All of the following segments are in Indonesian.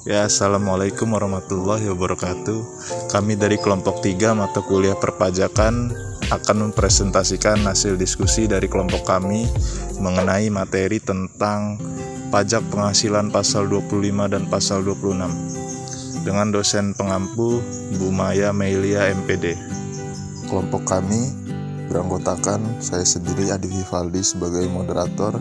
Ya, assalamualaikum warahmatullahi wabarakatuh. Kami dari kelompok 3 mata kuliah perpajakan akan mempresentasikan hasil diskusi dari kelompok kami mengenai materi tentang pajak penghasilan pasal 25 dan pasal 26 dengan dosen pengampu Bu Maya Meilia MPD. Kelompok kami beranggotakan saya sendiri Adi Vivaldi sebagai moderator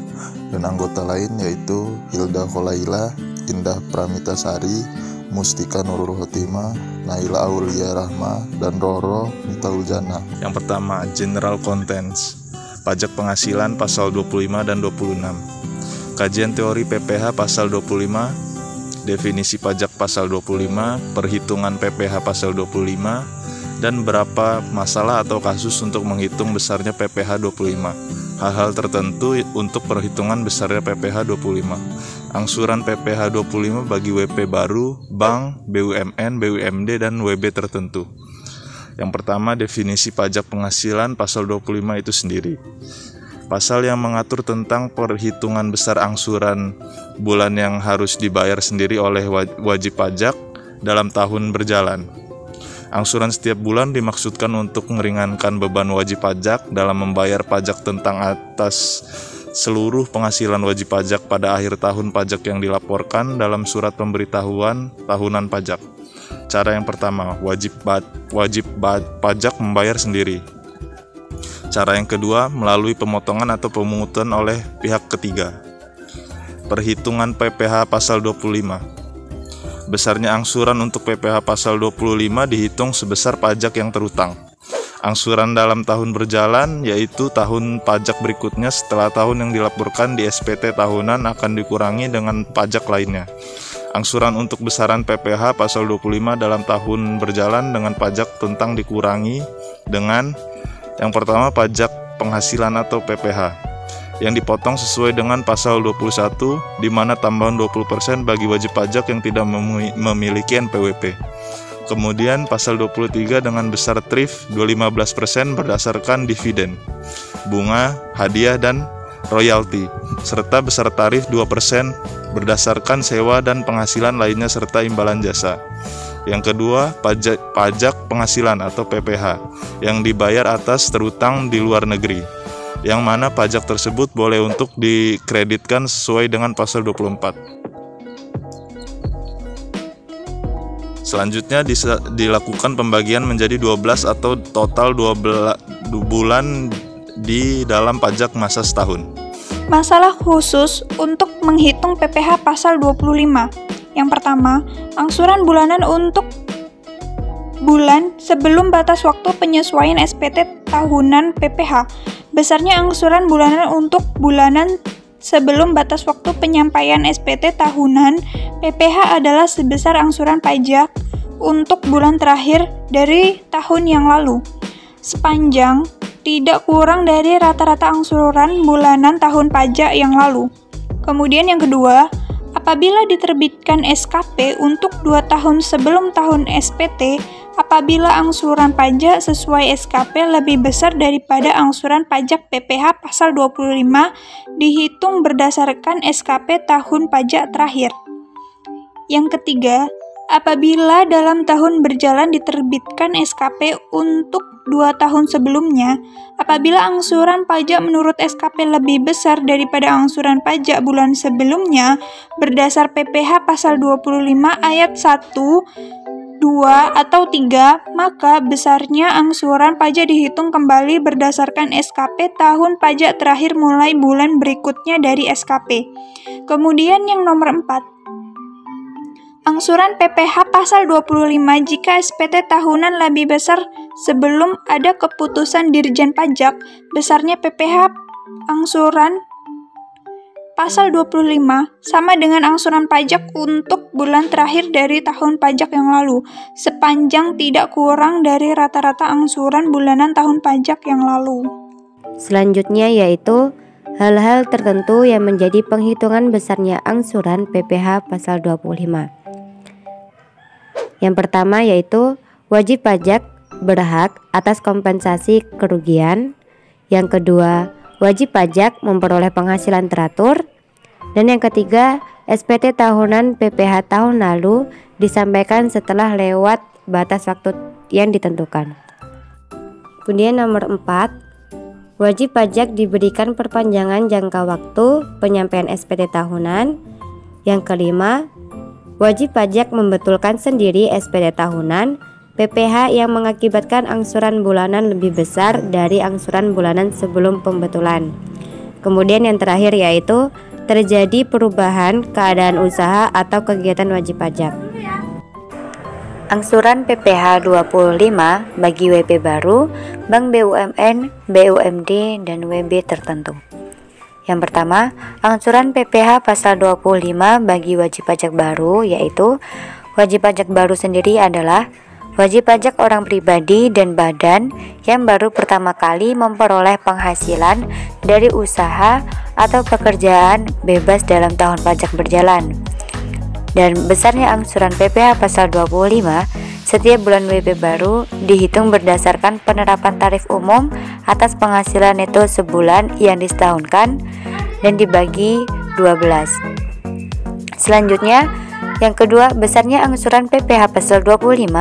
dan anggota lain yaitu Hilda Kholaila, Indah Pramitasari, Mustika Nurul Khotimah, Naila Aulia Rahma, dan Roro Mitaujana. Yang pertama, General Contents, pajak penghasilan pasal 25 dan 26. Kajian teori PPh pasal 25, definisi pajak pasal 25, perhitungan PPh pasal 25, dan berapa masalah atau kasus untuk menghitung besarnya PPh 25. Hal-hal tertentu untuk perhitungan besarnya PPh 25. Angsuran PPh 25 bagi WP baru, bank, BUMN, BUMD, dan WB tertentu. Yang pertama, definisi pajak penghasilan pasal 25 itu sendiri. Pasal yang mengatur tentang perhitungan besar angsuran bulan yang harus dibayar sendiri oleh wajib pajak dalam tahun berjalan. Angsuran setiap bulan dimaksudkan untuk meringankan beban wajib pajak dalam membayar pajak tentang atas seluruh penghasilan wajib pajak pada akhir tahun pajak yang dilaporkan dalam surat pemberitahuan tahunan pajak. Cara yang pertama, wajib pajak membayar sendiri. Cara yang kedua, melalui pemotongan atau pemungutan oleh pihak ketiga. Perhitungan PPh pasal 25. Besarnya angsuran untuk PPh pasal 25 dihitung sebesar pajak yang terutang. Angsuran dalam tahun berjalan, yaitu tahun pajak berikutnya setelah tahun yang dilaporkan di SPT tahunan akan dikurangi dengan pajak lainnya. Angsuran untuk besaran PPh pasal 25 dalam tahun berjalan dengan pajak tentang dikurangi dengan yang pertama pajak penghasilan atau PPh yang dipotong sesuai dengan pasal 21 di mana tambahan 20% bagi wajib pajak yang tidak memiliki NPWP. Kemudian pasal 23 dengan besar TRIF 15% berdasarkan dividen, bunga, hadiah, dan royalti, serta besar tarif 2% berdasarkan sewa dan penghasilan lainnya serta imbalan jasa. Yang kedua, pajak penghasilan atau PPh yang dibayar atas terutang di luar negeri, yang mana pajak tersebut boleh untuk dikreditkan sesuai dengan pasal 24. Selanjutnya dilakukan pembagian menjadi 12 atau total 12 bulan di dalam pajak masa setahun. Masalah khusus untuk menghitung PPh pasal 25. Yang pertama, angsuran bulanan untuk bulan sebelum batas waktu penyesuaian SPT tahunan PPh. Besarnya angsuran bulanan untuk bulanan sebelum batas waktu penyampaian SPT tahunan PPh adalah sebesar angsuran pajak untuk bulan terakhir dari tahun yang lalu, sepanjang tidak kurang dari rata-rata angsuran bulanan tahun pajak yang lalu. Kemudian yang kedua, apabila diterbitkan SKP untuk 2 tahun sebelum tahun SPT, apabila angsuran pajak sesuai SKP lebih besar daripada angsuran pajak PPh pasal 25 dihitung berdasarkan SKP tahun pajak terakhir. Yang ketiga, apabila dalam tahun berjalan diterbitkan SKP untuk 2 tahun sebelumnya, apabila angsuran pajak menurut SKP lebih besar daripada angsuran pajak bulan sebelumnya berdasar PPh pasal 25 ayat 1, 2, atau 3, maka besarnya angsuran pajak dihitung kembali berdasarkan SKP tahun pajak terakhir mulai bulan berikutnya dari SKP. Kemudian yang nomor 4, angsuran PPh pasal 25 jika SPT tahunan lebih besar sebelum ada keputusan Dirjen Pajak, besarnya PPh angsuran pasal 25 sama dengan angsuran pajak untuk bulan terakhir dari tahun pajak yang lalu, sepanjang tidak kurang dari rata-rata angsuran bulanan tahun pajak yang lalu. Selanjutnya yaitu hal-hal tertentu yang menjadi penghitungan besarnya angsuran PPh pasal 25. Yang pertama yaitu wajib pajak berhak atas kompensasi kerugian. Yang kedua, wajib pajak memperoleh penghasilan teratur. Dan yang ketiga, SPT tahunan PPh tahun lalu disampaikan setelah lewat batas waktu yang ditentukan. Kemudian nomor 4, wajib pajak diberikan perpanjangan jangka waktu penyampaian SPT tahunan. Yang kelima, wajib pajak membetulkan sendiri SPT tahunan PPh yang mengakibatkan angsuran bulanan lebih besar dari angsuran bulanan sebelum pembetulan. Kemudian yang terakhir yaitu terjadi perubahan keadaan usaha atau kegiatan wajib pajak. Angsuran PPh 25 bagi WP baru, Bank BUMN, BUMD, dan WB tertentu. Yang pertama, angsuran PPh pasal 25 bagi wajib pajak baru, yaitu wajib pajak baru sendiri adalah wajib pajak orang pribadi dan badan yang baru pertama kali memperoleh penghasilan dari usaha atau pekerjaan bebas dalam tahun pajak berjalan. Dan besarnya angsuran PPh pasal 25 setiap bulan WP baru dihitung berdasarkan penerapan tarif umum atas penghasilan neto sebulan yang disetahunkan dan dibagi 12. Selanjutnya, yang kedua, besarnya angsuran PPh pasal 25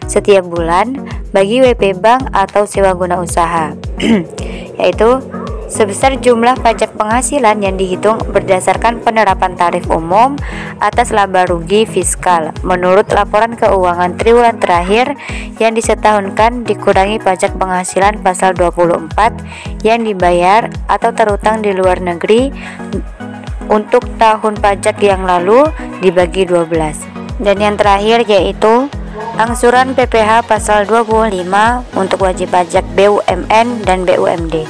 setiap bulan bagi WP bank atau sewa guna usaha yaitu sebesar jumlah pajak penghasilan yang dihitung berdasarkan penerapan tarif umum atas laba rugi fiskal menurut laporan keuangan triwulan terakhir yang disetahunkan dikurangi pajak penghasilan pasal 24 yang dibayar atau terutang di luar negeri untuk tahun pajak yang lalu dibagi 12. Dan yang terakhir yaitu angsuran PPh pasal 25 untuk wajib pajak BUMN dan BUMD.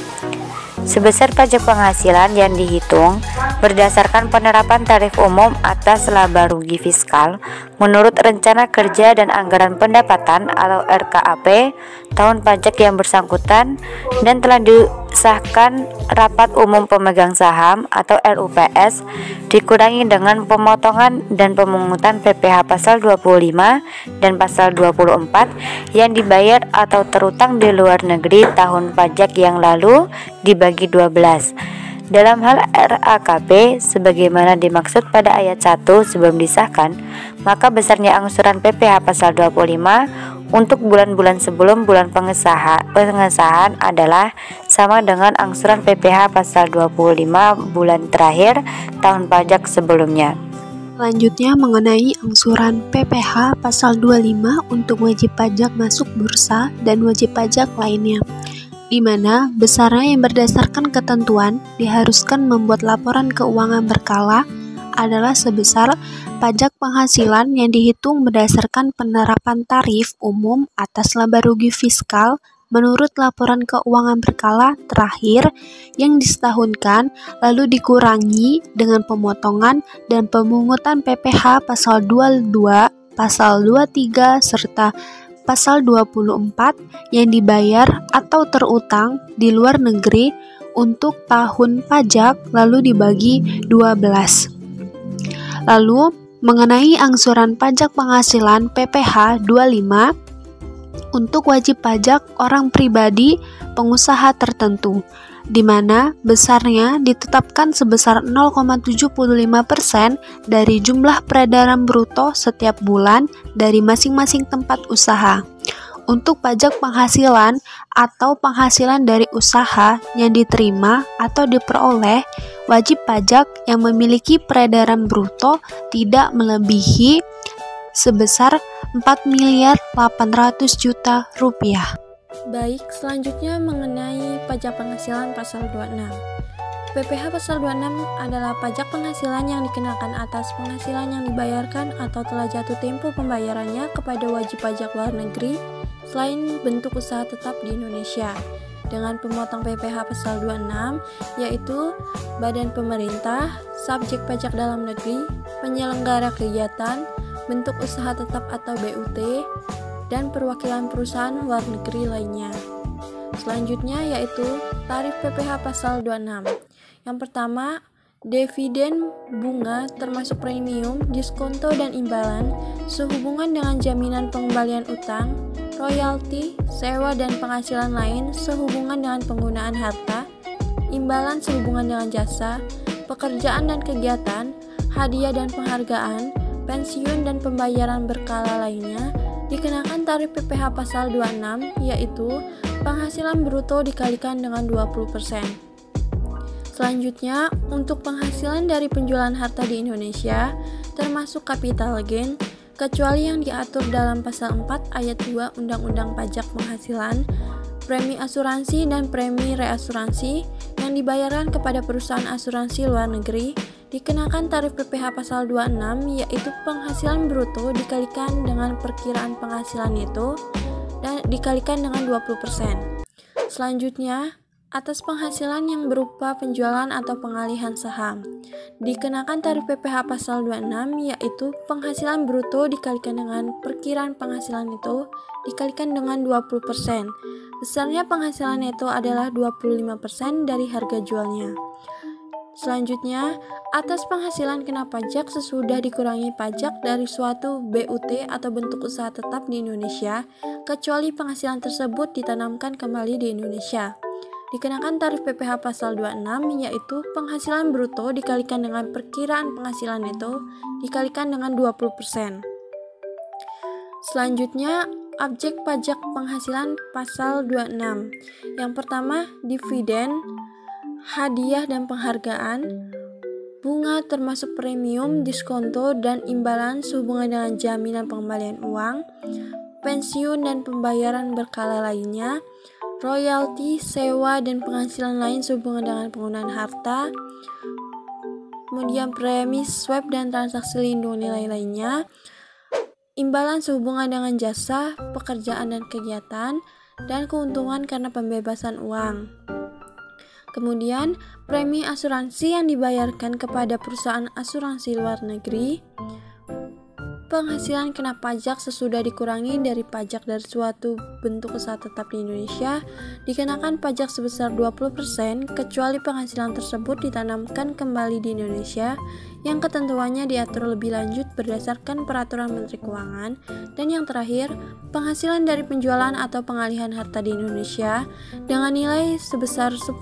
Sebesar pajak penghasilan yang dihitung berdasarkan penerapan tarif umum atas laba rugi fiskal menurut Rencana Kerja dan Anggaran Pendapatan atau RKAP tahun pajak yang bersangkutan dan telah disahkan Rapat Umum Pemegang Saham atau RUPS dikurangi dengan pemotongan dan pemungutan PPh pasal 25 dan pasal 24 yang dibayar atau terutang di luar negeri tahun pajak yang lalu dibagi 12. Dalam hal RAKP sebagaimana dimaksud pada ayat 1 sebelum disahkan, maka besarnya angsuran PPh pasal 25 untuk bulan-bulan sebelum bulan pengesahan adalah sama dengan angsuran PPh pasal 25 bulan terakhir tahun pajak sebelumnya. Selanjutnya mengenai angsuran PPh pasal 25 untuk wajib pajak masuk bursa dan wajib pajak lainnya, di mana besarnya yang berdasarkan ketentuan diharuskan membuat laporan keuangan berkala adalah sebesar pajak penghasilan yang dihitung berdasarkan penerapan tarif umum atas laba rugi fiskal menurut laporan keuangan berkala terakhir yang disetahunkan lalu dikurangi dengan pemotongan dan pemungutan PPh pasal 22, pasal 23 serta pasal 24 yang dibayar atau terutang di luar negeri untuk tahun pajak lalu dibagi 12. Lalu mengenai angsuran pajak penghasilan PPh 25 untuk wajib pajak orang pribadi pengusaha tertentu, di mana besarnya ditetapkan sebesar 0,75% dari jumlah peredaran bruto setiap bulan dari masing-masing tempat usaha. Untuk pajak penghasilan atau penghasilan dari usaha yang diterima atau diperoleh, wajib pajak yang memiliki peredaran bruto tidak melebihi sebesar 4.800.000.000 rupiah. Baik, selanjutnya mengenai pajak penghasilan pasal 26. PPh pasal 26 adalah pajak penghasilan yang dikenakan atas penghasilan yang dibayarkan atau telah jatuh tempo pembayarannya kepada wajib pajak luar negeri selain bentuk usaha tetap di Indonesia, dengan pemotong PPh pasal 26 yaitu badan pemerintah, subjek pajak dalam negeri, penyelenggara kegiatan, bentuk usaha tetap atau BUT, dan perwakilan perusahaan luar negeri lainnya. Selanjutnya yaitu tarif PPh pasal 26. Yang pertama, dividen, bunga termasuk premium, diskonto dan imbalan sehubungan dengan jaminan pengembalian utang, royalti, sewa dan penghasilan lain sehubungan dengan penggunaan harta, imbalan sehubungan dengan jasa, pekerjaan dan kegiatan, hadiah dan penghargaan, pensiun dan pembayaran berkala lainnya dikenakan tarif PPh pasal 26, yaitu penghasilan bruto dikalikan dengan 20%. Selanjutnya, untuk penghasilan dari penjualan harta di Indonesia, termasuk capital gain, kecuali yang diatur dalam pasal 4 ayat 2 Undang-Undang Pajak Penghasilan, premi asuransi dan premi reasuransi yang dibayarkan kepada perusahaan asuransi luar negeri dikenakan tarif PPh pasal 26, yaitu penghasilan bruto dikalikan dengan perkiraan penghasilan itu dan dikalikan dengan 20%. Selanjutnya, atas penghasilan yang berupa penjualan atau pengalihan saham dikenakan tarif PPh pasal 26, yaitu penghasilan bruto dikalikan dengan perkiraan penghasilan itu dikalikan dengan 20%. Besarnya penghasilan itu adalah 25% dari harga jualnya. Selanjutnya, atas penghasilan kena pajak sesudah dikurangi pajak dari suatu BUT atau bentuk usaha tetap di Indonesia, kecuali penghasilan tersebut ditanamkan kembali di Indonesia, dikenakan tarif PPh pasal 26, yaitu penghasilan bruto dikalikan dengan perkiraan penghasilan itu dikalikan dengan 20%. Selanjutnya, objek pajak penghasilan pasal 26. Yang pertama, dividen, hadiah dan penghargaan, bunga termasuk premium, diskonto, dan imbalan sehubungan dengan jaminan pengembalian uang, pensiun dan pembayaran berkala lainnya, royalti, sewa, dan penghasilan lain sehubungan dengan penggunaan harta, kemudian premi, swab, dan transaksi lindung nilai lainnya, imbalan sehubungan dengan jasa, pekerjaan dan kegiatan, dan keuntungan karena pembebasan uang. Kemudian, premi asuransi yang dibayarkan kepada perusahaan asuransi luar negeri, penghasilan kena pajak sesudah dikurangi dari pajak dari suatu bentuk usaha tetap di Indonesia dikenakan pajak sebesar 20% kecuali penghasilan tersebut ditanamkan kembali di Indonesia yang ketentuannya diatur lebih lanjut berdasarkan peraturan Menteri Keuangan. Dan yang terakhir, penghasilan dari penjualan atau pengalihan harta di Indonesia dengan nilai sebesar 10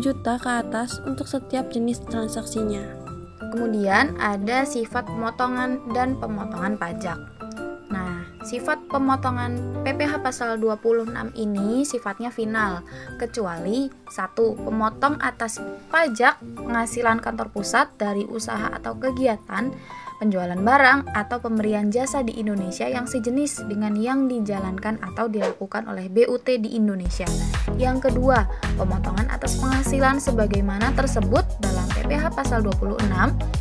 juta ke atas untuk setiap jenis transaksinya. Kemudian ada sifat pemotongan dan pemotongan pajak. Nah, sifat pemotongan PPh pasal 26 ini sifatnya final, kecuali 1. Pemotong atas pajak penghasilan kantor pusat dari usaha atau kegiatan penjualan barang atau pemberian jasa di Indonesia yang sejenis dengan yang dijalankan atau dilakukan oleh BUT di Indonesia. Yang kedua, pemotongan atas penghasilan sebagaimana tersebut dalam PPh pasal 26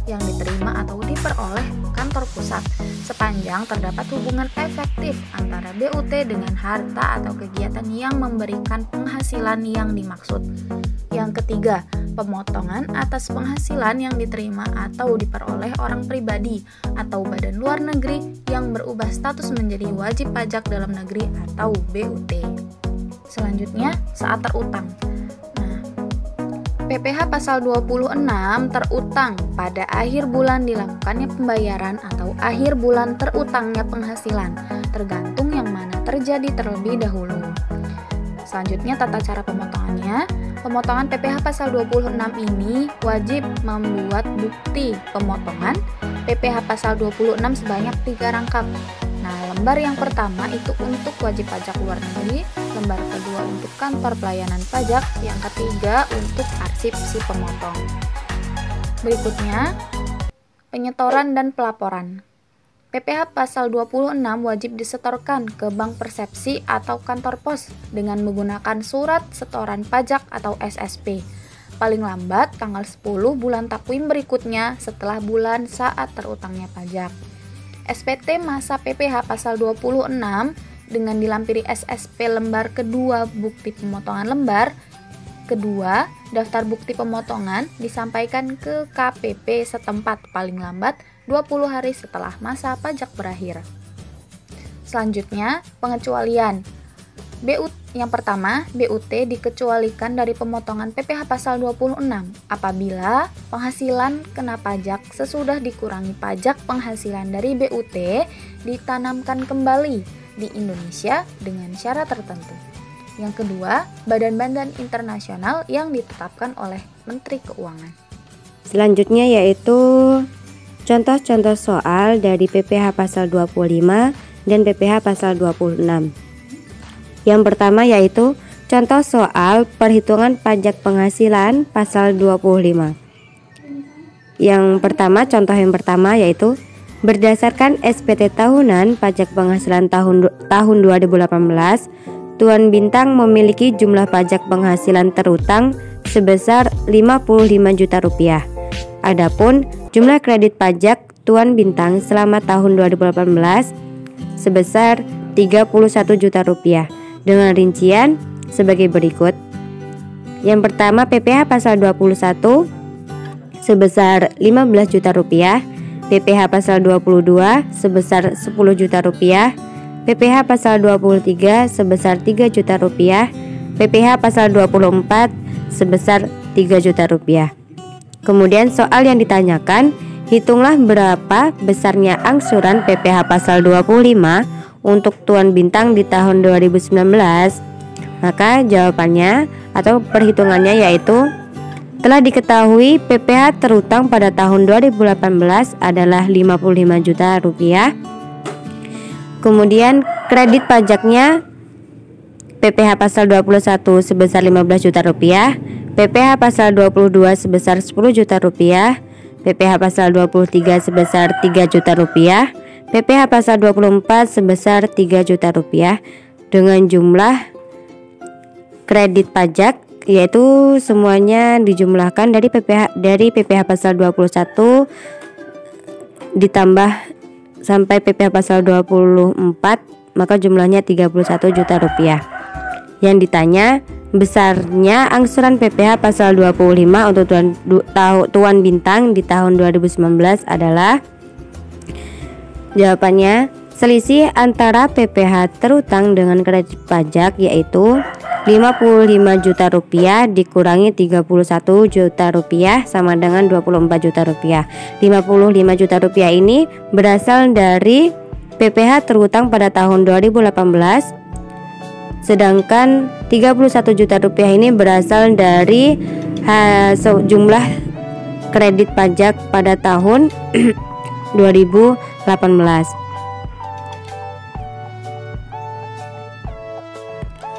yang diterima atau diperoleh kantor pusat sepanjang terdapat hubungan efektif antara BUT dengan harta atau kegiatan yang memberikan penghasilan yang dimaksud. Yang ketiga, pemotongan atas penghasilan yang diterima atau diperoleh orang pribadi atau badan luar negeri yang berubah status menjadi wajib pajak dalam negeri atau BUT. Selanjutnya, saat terutang. Nah, PPh pasal 26 terutang pada akhir bulan dilakukannya pembayaran atau akhir bulan terutangnya penghasilan, tergantung yang mana terjadi terlebih dahulu. Selanjutnya, tata cara pemotongannya. Pemotongan PPh pasal 26 ini wajib membuat bukti pemotongan PPh pasal 26 sebanyak 3 rangkap. Nah, lembar yang pertama itu untuk wajib pajak luar negeri, lembar kedua untuk kantor pelayanan pajak, yang ketiga untuk arsip si pemotong. Berikutnya, penyetoran dan pelaporan. PPh pasal 26 wajib disetorkan ke Bank Persepsi atau kantor pos dengan menggunakan surat setoran pajak atau SSP. Paling lambat tanggal 10 bulan takwim berikutnya setelah bulan saat terutangnya pajak. SPT masa PPh pasal 26 dengan dilampiri SSP lembar kedua bukti pemotongan lembar kedua, daftar bukti pemotongan disampaikan ke KPP setempat paling lambat 20 hari setelah masa pajak berakhir. Selanjutnya, pengecualian. Yang pertama, BUT dikecualikan dari pemotongan PPh pasal 26 apabila penghasilan kena pajak sesudah dikurangi pajak penghasilan dari BUT ditanamkan kembali di Indonesia dengan syarat tertentu. Yang kedua, badan-badan internasional yang ditetapkan oleh Menteri Keuangan. Selanjutnya yaitu contoh-contoh soal dari PPh pasal 25 dan PPh pasal 26. Yang pertama yaitu contoh soal perhitungan pajak penghasilan pasal 25. Contoh yang pertama yaitu berdasarkan SPT tahunan pajak penghasilan tahun 2018, Tuan Bintang memiliki jumlah pajak penghasilan terutang sebesar 55 juta rupiah. Adapun jumlah kredit pajak Tuan Bintang selama tahun 2018 sebesar 31 juta rupiah dengan rincian sebagai berikut. Yang pertama PPh pasal 21 sebesar 15 juta rupiah, PPh pasal 22 sebesar 10 juta rupiah, PPh pasal 23 sebesar 3 juta rupiah, PPh pasal 24 sebesar 3 juta rupiah. Kemudian soal yang ditanyakan, hitunglah berapa besarnya angsuran PPh pasal 25 untuk Tuan Bintang di tahun 2019. Maka jawabannya atau perhitungannya yaitu telah diketahui PPh terutang pada tahun 2018 adalah 55 juta rupiah. Kemudian kredit pajaknya PPh pasal 21 sebesar 15 juta rupiah, PPh pasal 22 sebesar 10 juta rupiah, PPh pasal 23 sebesar 3 juta rupiah, PPh pasal 24 sebesar 3 juta rupiah dengan jumlah kredit pajak yaitu semuanya dijumlahkan dari PPh pasal 21 ditambah sampai PPh pasal 24, maka jumlahnya 31 juta rupiah. Yang ditanya besarnya angsuran PPh pasal 25 untuk Tuan Bintang di tahun 2019 adalah, jawabannya selisih antara PPh terutang dengan kredit pajak yaitu 55 juta rupiah dikurangi 31 juta rupiah sama dengan 24 juta rupiah. 55 juta rupiah ini berasal dari PPh terutang pada tahun 2018, sedangkan 31 juta rupiah ini berasal dari jumlah kredit pajak pada tahun 2018.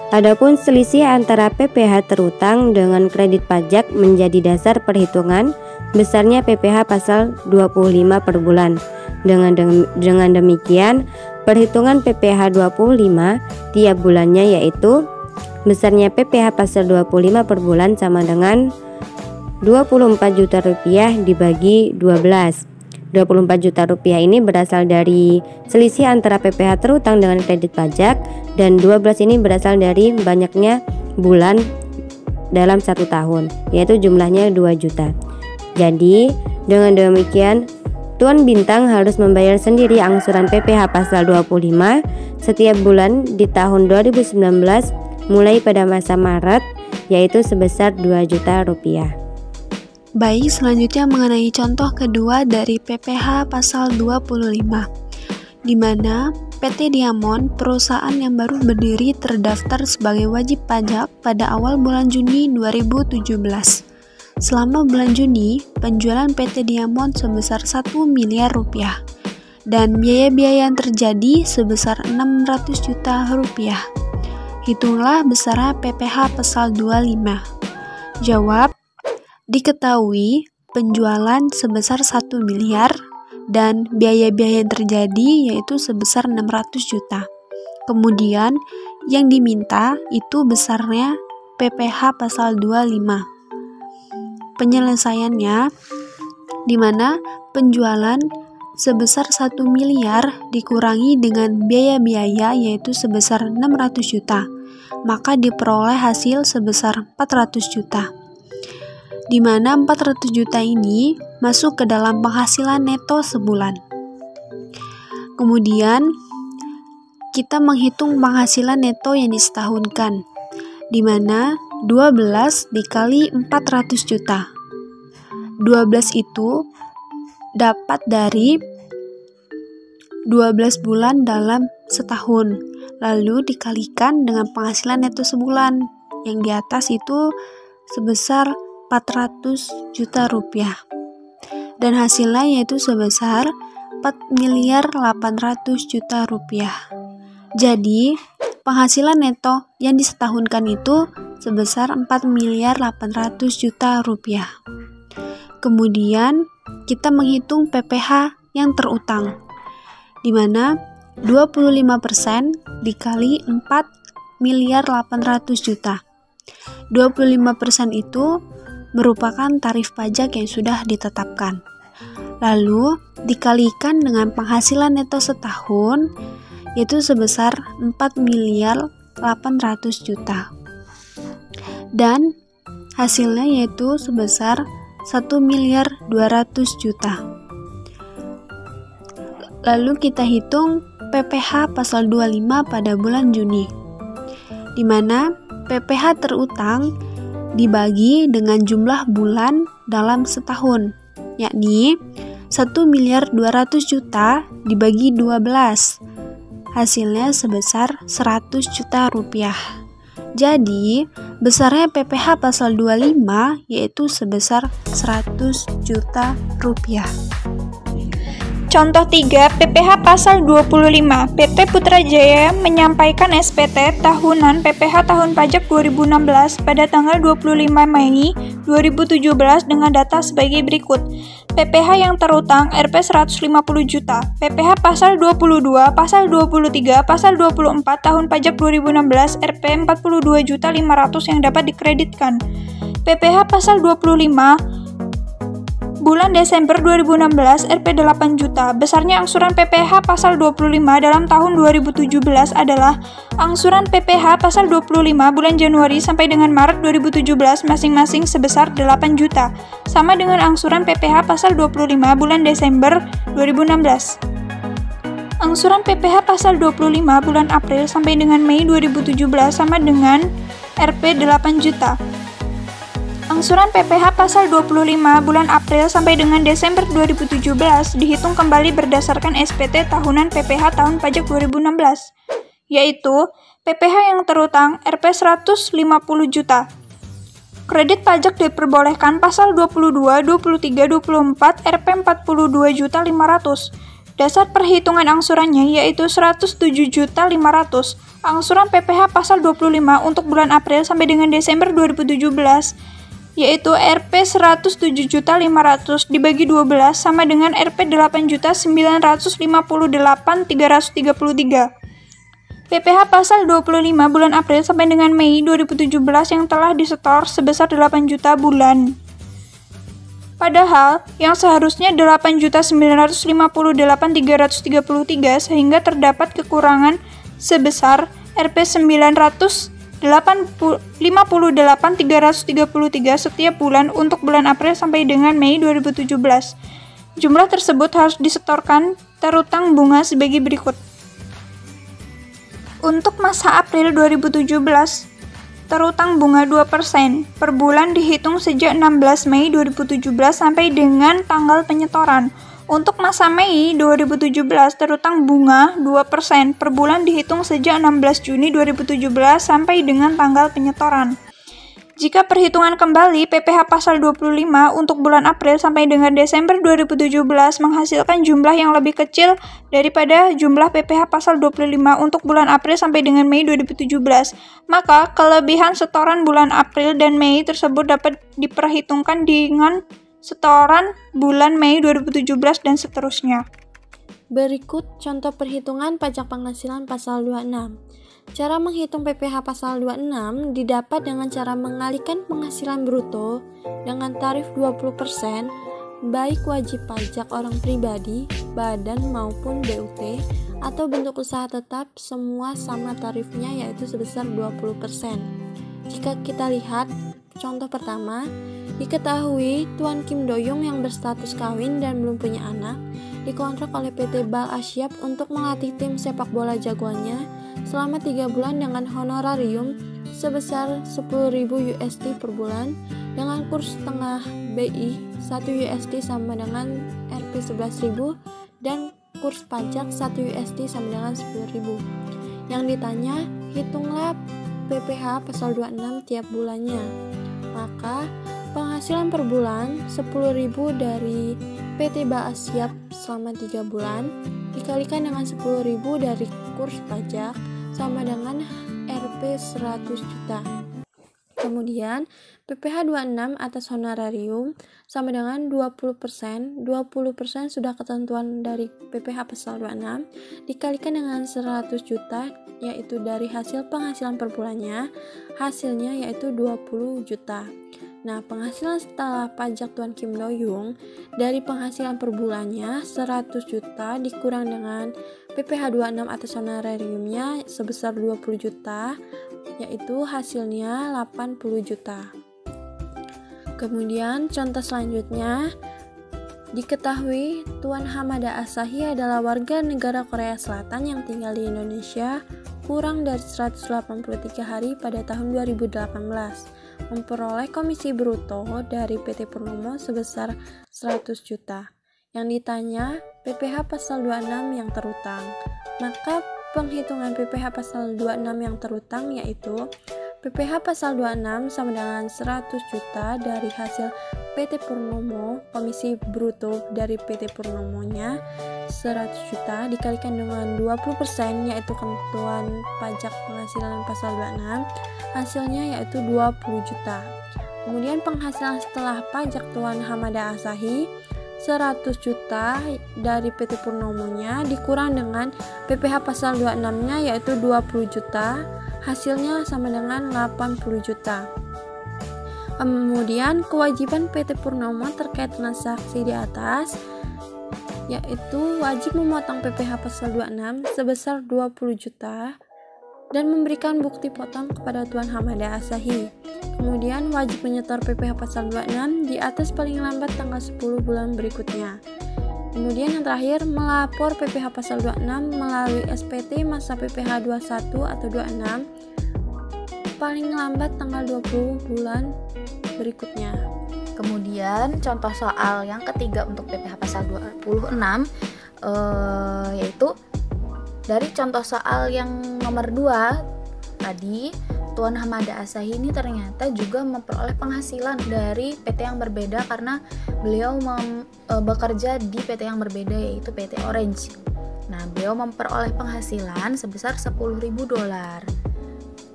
Adapun selisih antara PPh terutang dengan kredit pajak menjadi dasar perhitungan besarnya PPh pasal 25 per bulan. Dengan demikian, perhitungan PPh 25 tiap bulannya yaitu besarnya PPh pasal 25 per bulan sama dengan 24 juta rupiah dibagi 12. 24 juta rupiah ini berasal dari selisih antara PPh terutang dengan kredit pajak, dan 12 ini berasal dari banyaknya bulan dalam 1 tahun, yaitu jumlahnya 2 juta. Jadi dengan demikian Tuan Bintang harus membayar sendiri angsuran PPh pasal 25 setiap bulan di tahun 2019 mulai pada masa Maret, yaitu sebesar 2 juta rupiah. Baik, selanjutnya mengenai contoh kedua dari PPh pasal 25, di mana PT Diamond, perusahaan yang baru berdiri, terdaftar sebagai wajib pajak pada awal bulan Juni 2017. Selama bulan Juni, penjualan PT Diamond sebesar 1 miliar rupiah dan biaya-biaya yang terjadi sebesar 600 juta rupiah. Hitunglah besar PPh pasal 25. Jawab, diketahui penjualan sebesar 1 miliar dan biaya-biaya yang terjadi yaitu sebesar 600 juta. Kemudian yang diminta itu besarnya PPh pasal 25. Penyelesaiannya di mana penjualan sebesar 1 miliar dikurangi dengan biaya-biaya yaitu sebesar 600 juta, maka diperoleh hasil sebesar 400 juta. Di mana 400 juta ini masuk ke dalam penghasilan neto sebulan. Kemudian kita menghitung penghasilan neto yang disetahunkan, di mana 12 dikali 400 juta. 12 itu dapat dari 12 bulan dalam setahun, lalu dikalikan dengan penghasilan neto sebulan yang di atas itu sebesar 400 juta rupiah. Dan hasilnya yaitu sebesar 4.800.000.000 rupiah. Jadi, penghasilan neto yang disetahunkan itu sebesar 4.800.000.000 rupiah. Kemudian, kita menghitung PPH yang terutang, di mana 25% dikali 4.800.000.000. 25% itu merupakan tarif pajak yang sudah ditetapkan. Lalu dikalikan dengan penghasilan neto setahun, yaitu sebesar 4.800.000.000. Dan hasilnya yaitu sebesar 1.200.000.000. Lalu kita hitung PPH pasal 25 pada bulan Juni, di mana PPH terutang dibagi dengan jumlah bulan dalam setahun, yakni 1.200.000.000 dibagi 12, hasilnya sebesar 100 juta rupiah. Jadi, besarnya PPH pasal 25 yaitu sebesar 100 juta rupiah. Contoh 3, PPH pasal 25. PT Putrajaya menyampaikan SPT tahunan PPH tahun pajak 2016 pada tanggal 25 Mei 2017 dengan data sebagai berikut. PPH yang terutang Rp 150 juta. PPH pasal 22, pasal 23, pasal 24 tahun pajak 2016 Rp 42.500.000 yang dapat dikreditkan. PPH pasal 25 bulan Desember 2016 Rp 8 juta. Besarnya angsuran PPH pasal 25 dalam tahun 2017 adalah angsuran PPH pasal 25 bulan Januari sampai dengan Maret 2017 masing-masing sebesar 8 juta, sama dengan angsuran PPH pasal 25 bulan Desember 2016. Angsuran PPH pasal 25 bulan April sampai dengan Mei 2017 sama dengan Rp 8 juta. Angsuran PPH pasal 25 bulan April sampai dengan Desember 2017 dihitung kembali berdasarkan SPT tahunan PPH tahun pajak 2016, yaitu PPH yang terutang Rp 150 juta. Kredit pajak diperbolehkan pasal 22, 23, 24 Rp 42.500.000. Dasar perhitungan angsurannya yaitu 107.500.000. Angsuran PPH pasal 25 untuk bulan April sampai dengan Desember 2017 yaitu Rp 107.500.000 dibagi 12 sama dengan Rp 8.958.333. PPH pasal 25 bulan April sampai dengan Mei 2017 yang telah disetor sebesar 8 juta bulan. Padahal yang seharusnya 8.958.333 sehingga terdapat kekurangan sebesar Rp 958.333 setiap bulan untuk bulan April sampai dengan Mei 2017. Jumlah tersebut harus disetorkan terutang bunga sebagai berikut. Untuk masa April 2017, terutang bunga 2% per bulan dihitung sejak 16 Mei 2017 sampai dengan tanggal penyetoran. Untuk masa Mei 2017, terutang bunga 2% per bulan dihitung sejak 16 Juni 2017 sampai dengan tanggal penyetoran. Jika perhitungan kembali PPH pasal 25 untuk bulan April sampai dengan Desember 2017 menghasilkan jumlah yang lebih kecil daripada jumlah PPH pasal 25 untuk bulan April sampai dengan Mei 2017, maka kelebihan setoran bulan April dan Mei tersebut dapat diperhitungkan dengan setoran bulan Mei 2017 dan seterusnya. Berikut contoh perhitungan pajak penghasilan pasal 26. Cara menghitung PPH pasal 26 didapat dengan cara mengalihkan penghasilan bruto dengan tarif 20%, baik wajib pajak orang pribadi, badan maupun BUT, atau bentuk usaha tetap, semua sama tarifnya yaitu sebesar 20%. Jika kita lihat contoh pertama, diketahui Tuan Kim Do-young yang berstatus kawin dan belum punya anak dikontrak oleh PT Bal Asyap untuk melatih tim sepak bola jagoannya selama 3 bulan dengan honorarium sebesar 10.000 USD per bulan dengan kurs tengah BI 1 USD sama dengan Rp 11.000 dan kurs pajak 1 USD sama dengan 10.000. Yang ditanya, hitunglah PPH pasal 26 tiap bulannya. Maka Penghasilan per bulan 10.000 dari PT Baasyap selama 3 bulan dikalikan dengan 10.000 dari kurs pajak sama dengan Rp 100 juta. Kemudian PPh 26 atas honorarium sama dengan 20%. 20% sudah ketentuan dari PPh pasal 26 dikalikan dengan 100 juta yaitu dari hasil penghasilan per bulannya, hasilnya yaitu 20 juta. Nah, penghasilan setelah pajak Tuan Kim Do-young dari penghasilan per bulannya 100 juta dikurang dengan PPh 26 atas honorariumnya sebesar 20 juta, yaitu hasilnya 80 juta. Kemudian contoh selanjutnya, diketahui Tuan Hamada Asahi adalah warga negara Korea Selatan yang tinggal di Indonesia kurang dari 183 hari pada tahun 2018. Memperoleh komisi bruto dari PT Purnomo sebesar 100 juta. Yang ditanya PPh pasal 26 yang terutang. Maka penghitungan PPh pasal 26 yang terutang yaitu PPh pasal 26 sama dengan 100 juta dari hasil PT Purnomo, komisi bruto dari PT Purnomonya 100 juta dikalikan dengan 20% yaitu ketentuan pajak penghasilan pasal 26, hasilnya yaitu 20 juta. Kemudian penghasilan setelah pajak Tuan Hamada Asahi 100 juta dari PT Purnomonya dikurang dengan PPh pasal 26-nya yaitu 20 juta, hasilnya sama dengan 80 juta. Kemudian kewajiban PT Purnomo terkait transaksi di atas yaitu wajib memotong PPh pasal 26 sebesar 20 juta dan memberikan bukti potong kepada Tuan Hamada Asahi. Kemudian wajib menyetor PPh pasal 26 di atas paling lambat tanggal 10 bulan berikutnya. Kemudian yang terakhir, melapor PPh pasal 26 melalui SPT masa PPh 21 atau 26 paling lambat tanggal 20 bulan berikutnya. Kemudian contoh soal yang ketiga untuk PPh pasal 26 yaitu dari contoh soal yang nomor 2 tadi, Tuan Hamada Asahi ini ternyata juga memperoleh penghasilan dari PT yang berbeda karena beliau bekerja di PT yang berbeda yaitu PT Orange. Nah, beliau memperoleh penghasilan sebesar $10.000.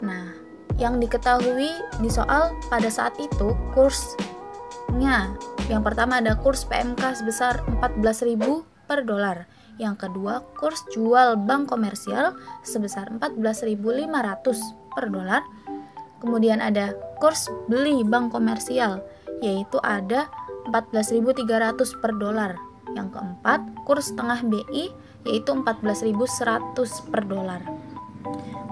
Nah, yang diketahui di soal pada saat itu kursnya yang pertama ada kurs PMK sebesar 14.000 per dolar. Yang kedua, kurs jual bank komersial sebesar 14.500 per dolar. Kemudian ada kurs beli bank komersial yaitu ada 14.300 per dolar. Yang keempat, kurs tengah BI yaitu 14.100 per dolar.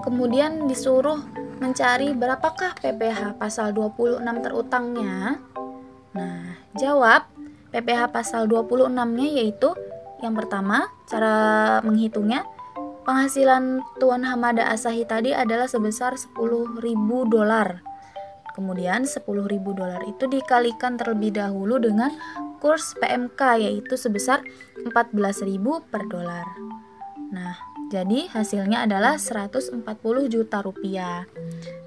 Kemudian disuruh mencari berapakah PPh pasal 26 terutangnya. Nah, jawab PPh pasal 26-nya yaitu yang pertama, cara menghitungnya, penghasilan Tuan Hamada Asahi tadi adalah sebesar $10.000. Kemudian $10.000 itu dikalikan terlebih dahulu dengan kurs PMK yaitu sebesar 14.000 per dolar. Nah, jadi hasilnya adalah 140 juta rupiah.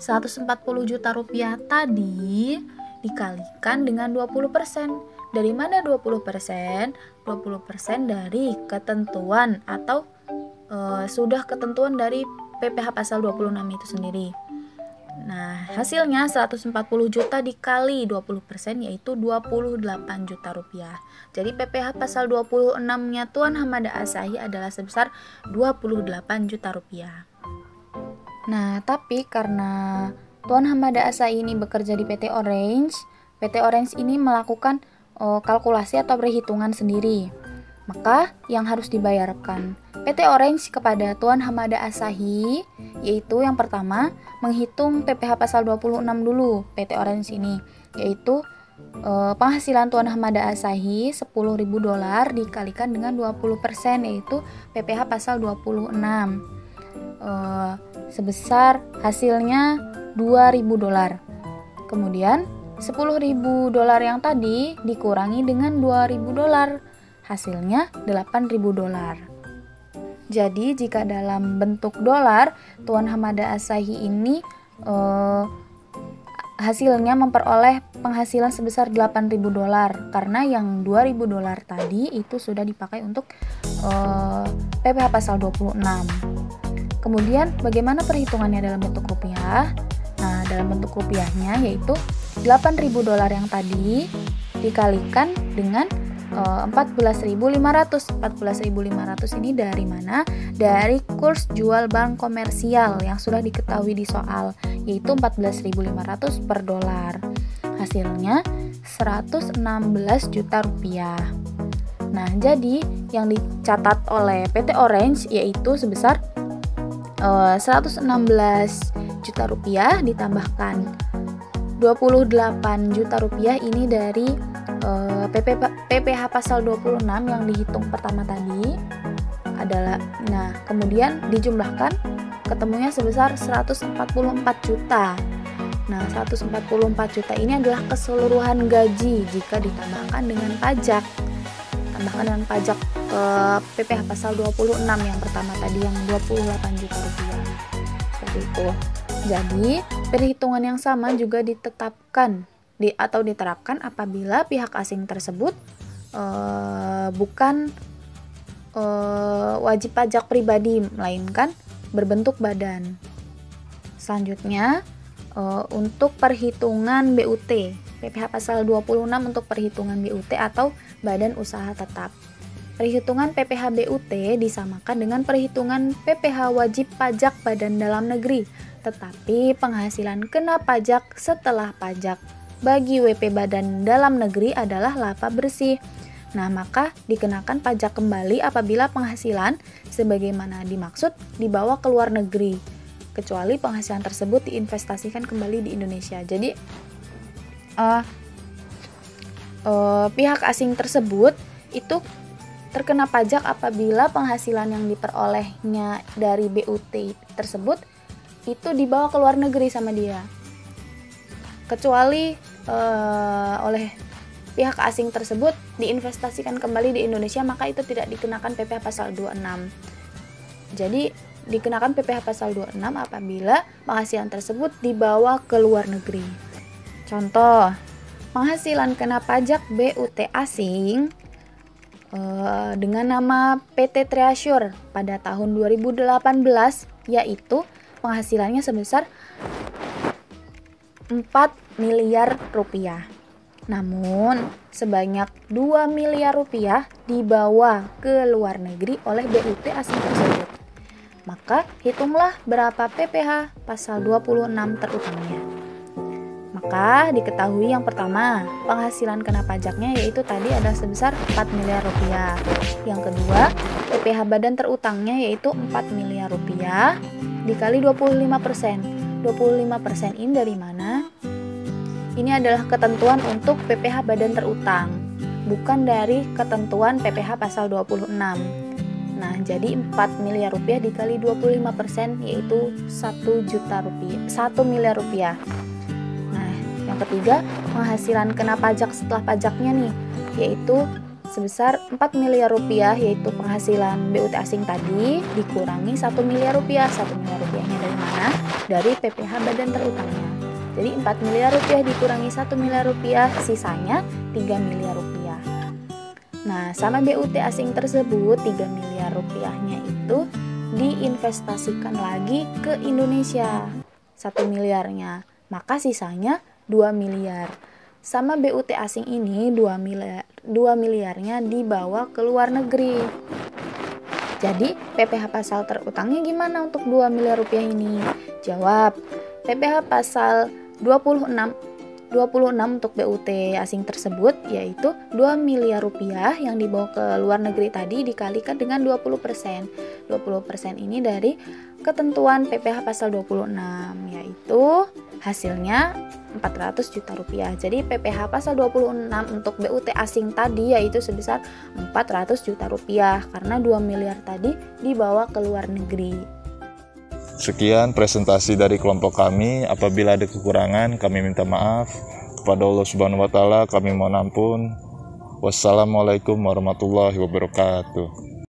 140 juta rupiah tadi dikalikan dengan 20%. Dari mana 20%? 20% dari ketentuan atau sudah ketentuan dari PPh pasal 26 itu sendiri. Nah, hasilnya 140 juta dikali 20% yaitu 28 juta rupiah. Jadi PPh pasal 26-nya Tuan Hamada Asahi adalah sebesar 28 juta rupiah. Nah, tapi karena Tuan Hamada Asahi ini bekerja di PT Orange ini melakukan kalkulasi atau perhitungan sendiri. Maka yang harus dibayarkan PT Orange kepada Tuan Hamada Asahi yaitu yang pertama menghitung PPh pasal 26 dulu PT Orange ini, yaitu penghasilan Tuan Hamada Asahi $10.000 dikalikan dengan 20% yaitu PPh pasal 26 sebesar hasilnya $2.000. Kemudian $10.000 yang tadi dikurangi dengan $2.000, hasilnya $8.000. Jadi jika dalam bentuk dolar, Tuan Hamada Asahi ini hasilnya memperoleh penghasilan sebesar $8.000 karena yang $2.000 tadi itu sudah dipakai untuk PPh pasal 26. Kemudian bagaimana perhitungannya dalam bentuk rupiah? Nah, dalam bentuk rupiahnya yaitu $8.000 yang tadi dikalikan dengan 14.500. 14.500 ini dari mana? Dari kurs jual bank komersial yang sudah diketahui di soal, yaitu 14.500 per dolar. Hasilnya 116 juta rupiah. Nah, jadi yang dicatat oleh PT Orange yaitu sebesar 116 juta rupiah ditambahkan 28 juta rupiah ini dari PPh pasal 26 yang dihitung pertama tadi adalah, nah kemudian dijumlahkan ketemunya sebesar 144 juta. Nah 144 juta ini adalah keseluruhan gaji jika ditambahkan dengan pajak. Tambahkan dengan pajak PPh pasal 26 yang pertama tadi yang 28 juta rupiah. Seperti itu. Jadi perhitungan yang sama juga ditetapkan atau diterapkan apabila pihak asing tersebut bukan wajib pajak pribadi, melainkan berbentuk badan. Selanjutnya untuk perhitungan BUT, PPh pasal 26 untuk perhitungan BUT atau badan usaha tetap. Perhitungan PPh BUT disamakan dengan perhitungan PPh wajib pajak badan dalam negeri, tetapi penghasilan kena pajak setelah pajak bagi WP badan dalam negeri adalah laba bersih. Nah, maka dikenakan pajak kembali apabila penghasilan sebagaimana dimaksud dibawa ke luar negeri, kecuali penghasilan tersebut diinvestasikan kembali di Indonesia. Jadi pihak asing tersebut itu terkena pajak apabila penghasilan yang diperolehnya dari BUT tersebut itu dibawa ke luar negeri sama dia, kecuali oleh pihak asing tersebut diinvestasikan kembali di Indonesia, maka itu tidak dikenakan PPh pasal 26. Jadi dikenakan PPh pasal 26 apabila penghasilan tersebut dibawa ke luar negeri. Contoh, penghasilan kena pajak BUT asing dengan nama PT Treasure pada tahun 2018 yaitu penghasilannya sebesar 4 miliar rupiah. Namun, sebanyak 2 miliar rupiah dibawa ke luar negeri oleh BUT asing tersebut. Maka, hitunglah berapa PPh pasal 26 terutangnya. Maka, diketahui yang pertama, penghasilan kena pajaknya yaitu tadi adalah sebesar 4 miliar rupiah. Yang kedua, PPh badan terutangnya yaitu 4 miliar rupiah dikali 25%. 25% ini dari mana? Ini adalah ketentuan untuk PPh badan terutang, bukan dari ketentuan PPh pasal 26. Nah, jadi 4 miliar rupiah dikali 25% yaitu 1 juta rupiah, 1 miliar rupiah. Nah, yang ketiga, penghasilan kena pajak setelah pajaknya nih, yaitu sebesar 4 miliar rupiah yaitu penghasilan BUT asing tadi dikurangi 1 miliar rupiah. 1 miliar rupiahnya dari mana? Dari PPh badan terutangnya. Jadi 4 miliar rupiah dikurangi 1 miliar rupiah, sisanya 3 miliar rupiah. Nah, sama BUT asing tersebut 3 miliar rupiahnya itu diinvestasikan lagi ke Indonesia 1 miliarnya, maka sisanya 2 miliar. Sama BUT asing ini 2 miliarnya dibawa ke luar negeri. Jadi PPh pasal terutangnya gimana untuk 2 miliar rupiah ini? Jawab, PPh pasal 26 untuk BUT asing tersebut yaitu 2 miliar rupiah yang dibawa ke luar negeri tadi dikalikan dengan 20%. 20% ini dari ketentuan PPh pasal 26 yaitu hasilnya 400 juta rupiah. Jadi PPh pasal 26 untuk BUT asing tadi yaitu sebesar 400 juta rupiah karena 2 miliar tadi dibawa ke luar negeri. Sekian presentasi dari kelompok kami. Apabila ada kekurangan, kami minta maaf. Kepada Allah Subhanahu wa Ta'ala, kami mohon ampun. Wassalamualaikum warahmatullahi wabarakatuh.